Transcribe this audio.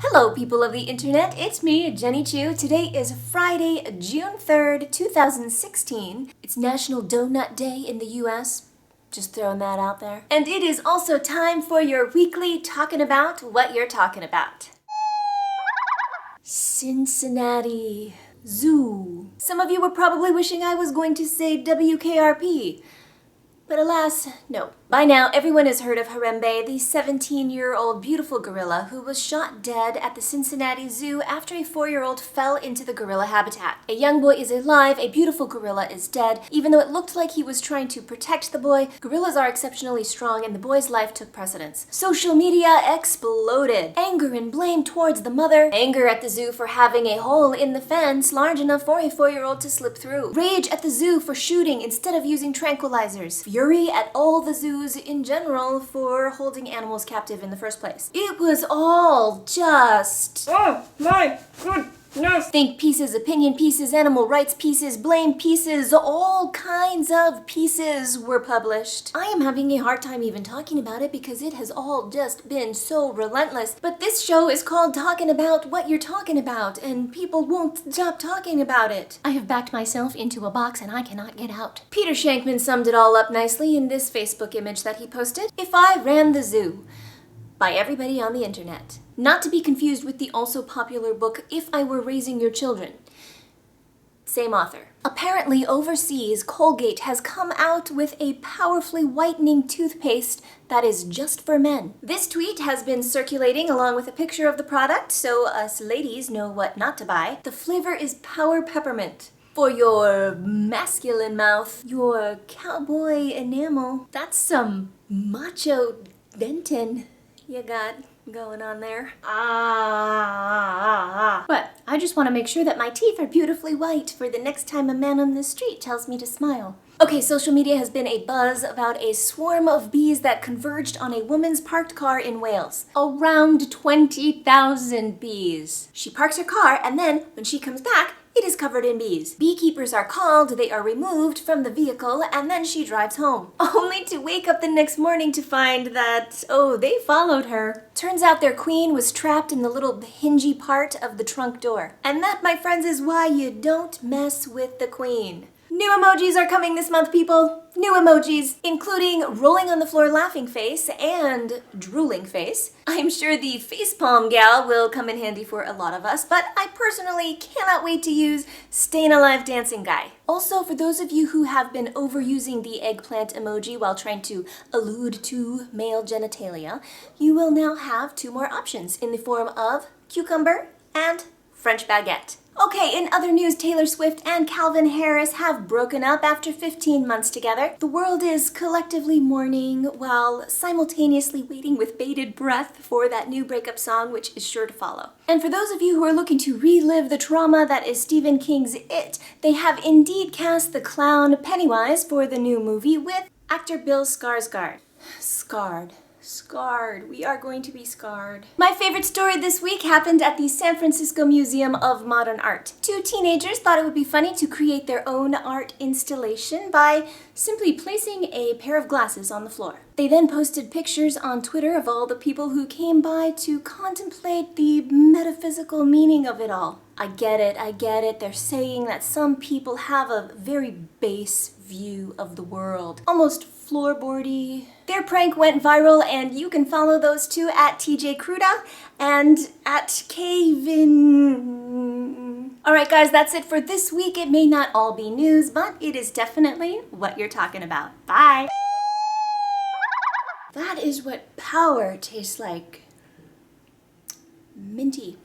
Hello people of the internet, it's me, Jenni Chiu. Today is Friday, June 3rd, 2016. It's National Donut Day in the US. Just throwing that out there. And it is also time for your weekly Talking About What You're Talking About. Cincinnati Zoo. Some of you were probably wishing I was going to say WKRP. But alas, no. By now, everyone has heard of Harambe, the 17-year-old beautiful gorilla who was shot dead at the Cincinnati Zoo after a 4-year-old fell into the gorilla habitat. A young boy is alive, a beautiful gorilla is dead. Even though it looked like he was trying to protect the boy, gorillas are exceptionally strong and the boy's life took precedence. Social media exploded. Anger and blame towards the mother. Anger at the zoo for having a hole in the fence large enough for a 4-year-old to slip through. Rage at the zoo for shooting instead of using tranquilizers. Fury at all the zoos in general for holding animals captive in the first place. It was all just... oh my goodness! Think pieces, opinion pieces, animal rights pieces, blame pieces, all kinds of pieces were published. I am having a hard time even talking about it because it has all just been so relentless. But this show is called Talking About What You're Talking About, and people won't stop talking about it. I have backed myself into a box and I cannot get out. Peter Shankman summed it all up nicely in this Facebook image that he posted. If I ran the zoo, by everybody on the internet. Not to be confused with the also popular book, If I Were Raising Your Children. Same author. Apparently overseas, Colgate has come out with a powerfully whitening toothpaste that is just for men. This tweet has been circulating along with a picture of the product, so us ladies know what not to buy. The flavor is Power Peppermint. For your masculine mouth, your cowboy enamel, that's some macho dentin you got going on there. But I just want to make sure that my teeth are beautifully white for the next time a man on the street tells me to smile. Okay, social media has been a buzz about a swarm of bees that converged on a woman's parked car in Wales. Around 20,000 bees. She parks her car and then when she comes back, it is covered in bees. Beekeepers are called, they are removed from the vehicle, and then she drives home. Only to wake up the next morning to find that, oh, they followed her. Turns out their queen was trapped in the little hingy part of the trunk door. And that, my friends, is why you don't mess with the queen. New emojis are coming this month, people. New emojis, including rolling on the floor laughing face and drooling face. I'm sure the facepalm gal will come in handy for a lot of us, but I personally cannot wait to use staying alive dancing guy. Also, for those of you who have been overusing the eggplant emoji while trying to allude to male genitalia, you will now have 2 more options in the form of cucumber and French baguette. Okay, in other news, Taylor Swift and Calvin Harris have broken up after 15 months together. The world is collectively mourning while simultaneously waiting with bated breath for that new breakup song, which is sure to follow. And for those of you who are looking to relive the trauma that is Stephen King's It, they have indeed cast the clown Pennywise for the new movie with actor Bill Skarsgård. Scarred. We are going to be scarred. My favorite story this week happened at the San Francisco Museum of Modern Art. 2 teenagers thought it would be funny to create their own art installation by simply placing a pair of glasses on the floor. They then posted pictures on Twitter of all the people who came by to contemplate the metaphysical meaning of it all. I get it. They're saying that some people have a very base view of the world. Almost floorboardy. Their prank went viral and you can follow those 2 at TJ Cruda and at Kevin. Alright guys, that's it for this week. It may not all be news, but it is definitely what you're talking about. Bye! That is what power tastes like. Minty.